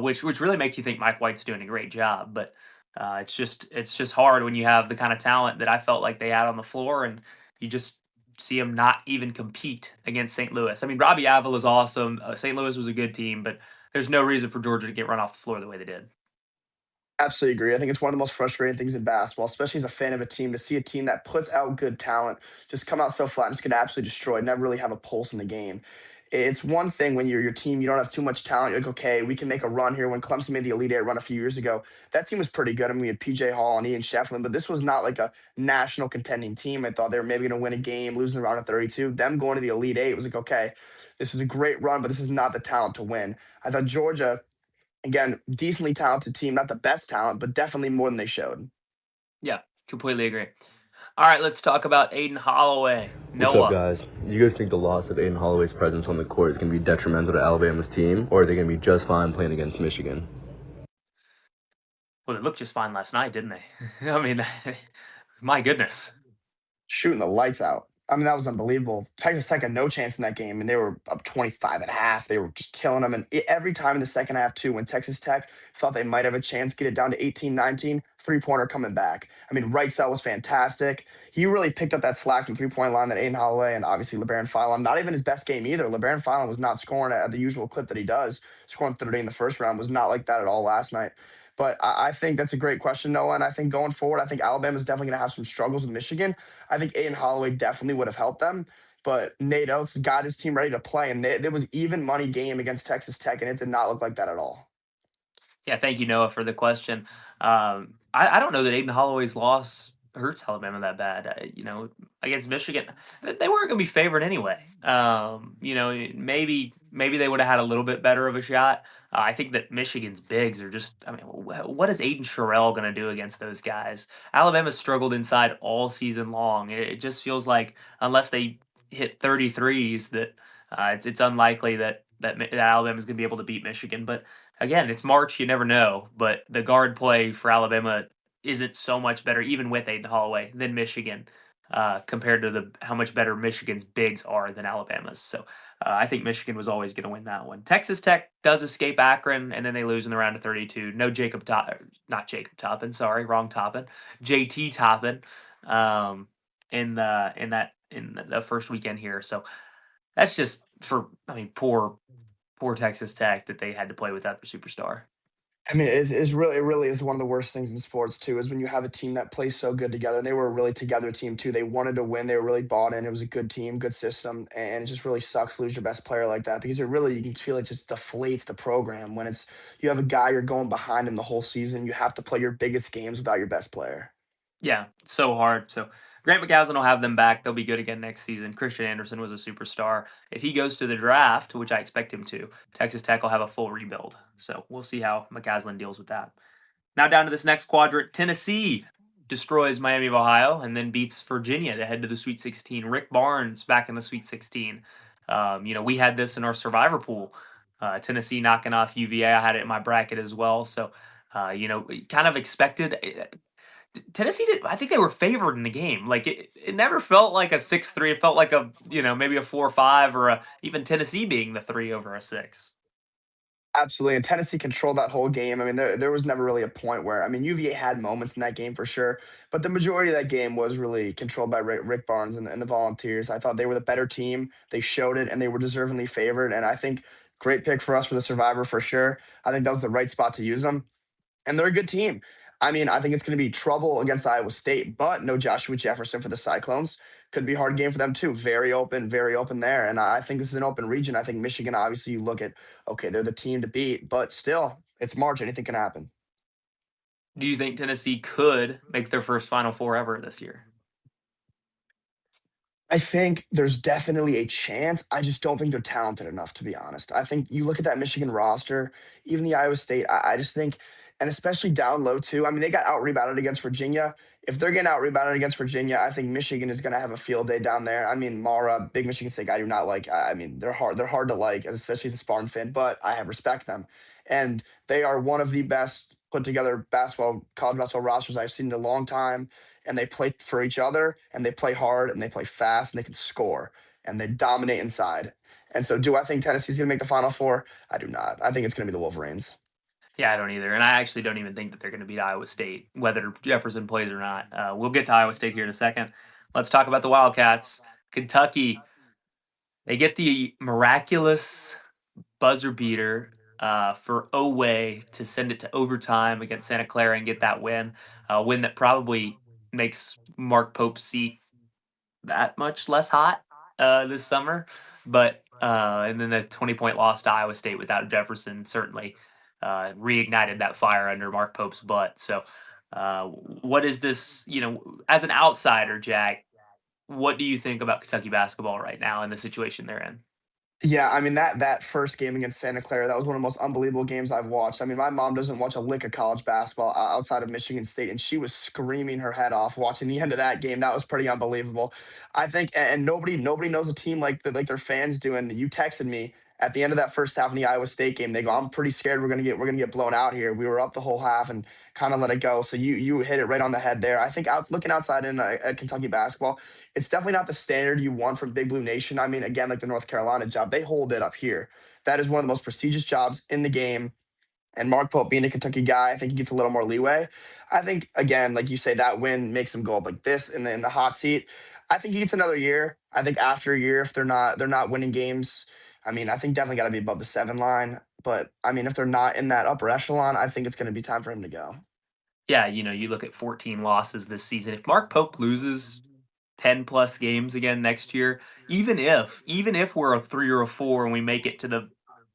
B: which really makes you think Mike White's doing a great job. But it's just hard when you have the kind of talent that I felt like they had on the floor, and you just see them not even compete against St. Louis. I mean, Robbie Avila is awesome. St. Louis was a good team, but there's no reason for Georgia to get run off the floor the way they did.
C: Absolutely agree. I think it's one of the most frustrating things in basketball, especially as a fan of a team, to see a team that puts out good talent just come out so flat and just get absolutely destroyed, never really have a pulse in the game. It's one thing when you're your team, you don't have too much talent. You're like, okay, we can make a run here. When Clemson made the Elite Eight run a few years ago, that team was pretty good. I mean, we had PJ Hall and Ian Shefflin, but this was not like a national contending team. I thought they were maybe going to win a game, losing the round of 32. Them going to the Elite Eight was like, okay, this is a great run, but this is not the talent to win. I thought Georgia, again, decently talented team, not the best talent, but definitely more than they showed.
B: Yeah, completely agree. All right, let's talk about Aiden Holloway.
E: What's up,
B: Noah.
E: guys? Do you guys think the loss of Aiden Holloway's presence on the court is going to be detrimental to Alabama's team, or are they going to be just fine playing against Michigan?
B: Well, they looked just fine last night, didn't they? I mean, my goodness.
C: Shooting the lights out. I mean, that was unbelievable. Texas Tech had no chance in that game, and they were up 25 and a half. They were just killing them. And every time in the second half, too, when Texas Tech thought they might have a chance, get it down to 18, 19, three-pointer coming back. I mean, Wright out was fantastic. He really picked up that slack from three-point line that Aiden Holloway and obviously LeBaron Philon. Not even his best game either. LeBaron Philon was not scoring at the usual clip that he does. Scoring 30 in the first round was not like that at all last night. But I think that's a great question, Noah. And I think going forward, I think Alabama's definitely going to have some struggles with Michigan. I think Aiden Holloway definitely would have helped them. But Nate Oates got his team ready to play, and there was even money game against Texas Tech, and it did not look like that at all.
B: Yeah, thank you, Noah, for the question. I don't know that Aiden Holloway's loss hurts Alabama that bad. Against Michigan, they weren't going to be favored anyway. Maybe they would have had a little bit better of a shot. I think that Michigan's bigs are just. I mean, what is Aiden Sherrill going to do against those guys? Alabama's struggled inside all season long. It just feels like unless they hit 33s, that it's unlikely that Alabama's going to be able to beat Michigan. But again, it's March. You never know. But the guard play for Alabama isn't so much better, even with Aiden Holloway, than Michigan, compared to how much better Michigan's bigs are than Alabama's. So I think Michigan was always going to win that one. Texas Tech does escape Akron, and then they lose in the round of 32. No not Jacob Toppin. Sorry, wrong Toppin. JT Toppin. In the first weekend here. So that's just poor Texas Tech that they had to play without their superstar.
C: I mean, it really is one of the worst things in sports too. Is when you have a team that plays so good together, and they were a really together team too. They wanted to win. They were really bought in. It was a good team, good system, and it just really sucks to lose your best player like that because you can feel it just deflates the program when it's you have a guy you're going behind him the whole season. You have to play your biggest games without your best player.
B: Yeah, so hard. So Grant McCaslin will have them back. They'll be good again next season. Christian Anderson was a superstar. If he goes to the draft, which I expect him to, Texas Tech will have a full rebuild. So we'll see how McCaslin deals with that. Now down to this next quadrant. Tennessee destroys Miami of Ohio and then beats Virginia to head to the Sweet 16. Rick Barnes back in the Sweet 16. We had this in our survivor pool. Tennessee knocking off UVA. I had it in my bracket as well. So, kind of expected. Tennessee did. I think they were favored in the game. Like it never felt like a 6-3. It felt like maybe a 4-5 or even Tennessee being the 3 over a 6.
C: Absolutely, and Tennessee controlled that whole game. I mean, there was never really a point where, I mean, UVA had moments in that game for sure, but the majority of that game was really controlled by Rick Barnes and the Volunteers. I thought they were the better team. They showed it, and they were deservingly favored. And I think great pick for us for the Survivor for sure. I think that was the right spot to use them, and they're a good team. I mean, I think it's going to be trouble against Iowa State, but no Joshua Jefferson for the Cyclones. Could be a hard game for them too. Very open there. And I think this is an open region. I think Michigan, obviously, you look at, okay, they're the team to beat, but still, it's March. Anything can happen.
B: Do you think Tennessee could make their first Final Four ever this year?
C: I think there's definitely a chance. I just don't think they're talented enough, to be honest. I think you look at that Michigan roster, even the Iowa State, I just think, and especially down low too. I mean, they got out rebounded against Virginia. If they're getting out rebounded against Virginia, I think Michigan is going to have a field day down there. I mean, Mara, big Michigan State guy, I do not like. I mean, they're hard. They're hard to like, especially as a Spartan fan. But I have respect them, and they are one of the best put together college basketball rosters I've seen in a long time, and they play for each other and they play hard and they play fast and they can score and they dominate inside. And so, do I think Tennessee's going to make the Final Four? I do not. I think it's going to be the Wolverines.
B: Yeah, I don't either. And I actually don't even think that they're going to beat Iowa State, whether Jefferson plays or not. We'll get to Iowa State here in a second. Let's talk about the Wildcats. Kentucky, they get the miraculous buzzer beater for Oway to send it to overtime against Santa Clara and get that win. A win that probably makes Mark Pope's seat that much less hot this summer. But and then the 20-point loss to Iowa State without Jefferson certainly reignited that fire under Mark Pope's butt. So, what is this? As an outsider, Jack, what do you think about Kentucky basketball right now and the situation they're in?
C: Yeah, I mean that first game against Santa Clara, that was one of the most unbelievable games I've watched. I mean, my mom doesn't watch a lick of college basketball outside of Michigan State, and she was screaming her head off watching the end of that game. That was pretty unbelievable. I think, and nobody knows a team like their fans do. And you texted me at the end of that first half in the Iowa State game. They go, "I'm pretty scared we're gonna get blown out here." We were up the whole half and kind of let it go. So you hit it right on the head there. I think looking outside in at Kentucky basketball, it's definitely not the standard you want from Big Blue Nation. I mean, again, like the North Carolina job, they hold it up here. That is one of the most prestigious jobs in the game. And Mark Pope being a Kentucky guy, I think he gets a little more leeway. I think again, like you say, that win makes him go up like this in the hot seat. I think he gets another year. I think after a year, if they're not winning games, I mean, I think definitely got to be above the 7 line. But I mean, if they're not in that upper echelon, I think it's going to be time for him to go.
B: Yeah, you look at 14 losses this season. If Mark Pope loses 10 plus games again next year, even if we're a 3 or a 4 and we make it to the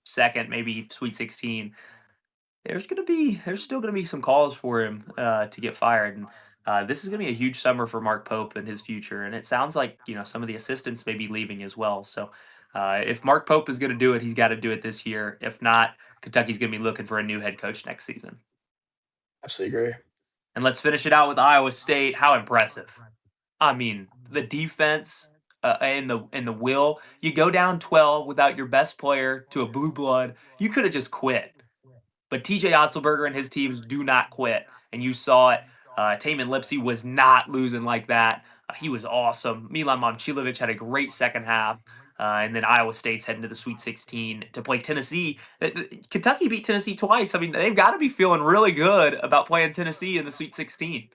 B: second, maybe Sweet 16, there's still gonna be some calls for him to get fired, and this is gonna be a huge summer for Mark Pope and his future. And it sounds like some of the assistants may be leaving as well. So if Mark Pope is gonna do it, he's got to do it this year. If not, Kentucky's gonna be looking for a new head coach next season.
C: Absolutely agree.
B: And let's finish it out with Iowa State. How impressive! I mean, the defense and the will. You go down 12 without your best player to a blue blood. You could have just quit. But TJ Otzelberger and his teams do not quit. And you saw it. Taman Lipsey was not losing like that. He was awesome. Milan Momcilovic had a great second half. And then Iowa State's heading to the Sweet 16 to play Tennessee. Kentucky beat Tennessee twice. I mean, they've got to be feeling really good about playing Tennessee in the Sweet 16.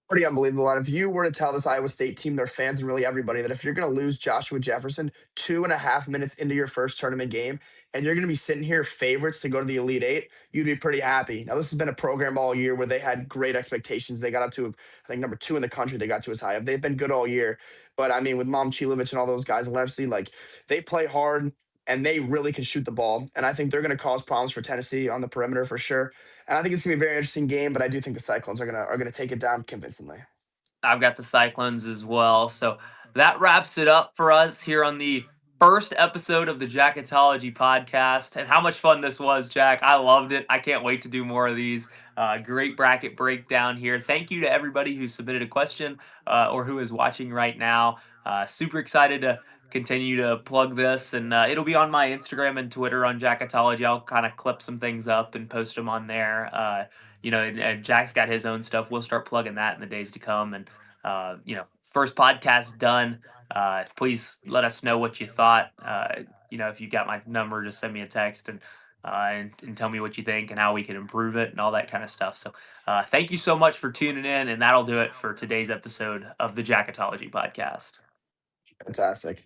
C: Pretty unbelievable. And if you were to tell this Iowa State team, their fans, and really everybody, that if you're going to lose Joshua Jefferson 2.5 minutes into your first tournament game, and you're going to be sitting here favorites to go to the Elite Eight, you'd be pretty happy. Now, this has been a program all year where they had great expectations. They got up to, I think, number 2 in the country. They got to as high. They've been good all year. But I mean, with Mom Chilovich and all those guys in Lefsey, like they play hard and they really can shoot the ball. And I think they're going to cause problems for Tennessee on the perimeter for sure. And I think it's going to be a very interesting game. But I do think the Cyclones are going to take it down convincingly.
B: I've got the Cyclones as well. So that wraps it up for us here on the first episode of the Jacketology podcast. And how much fun this was, Jack. I loved it. I can't wait to do more of these. Great bracket breakdown here. Thank you to everybody who submitted a question or who is watching right now. Super excited to continue to plug this, and it'll be on my Instagram and Twitter on Jacketology. I'll kind of clip some things up and post them on there. And Jack's got his own stuff. We'll start plugging that in the days to come. And first podcast done. Please let us know what you thought. If you got my number, just send me a text and tell me what you think and how we can improve it and all that kind of stuff. So thank you so much for tuning in, and that'll do it for today's episode of the Jacketology podcast.
C: Fantastic.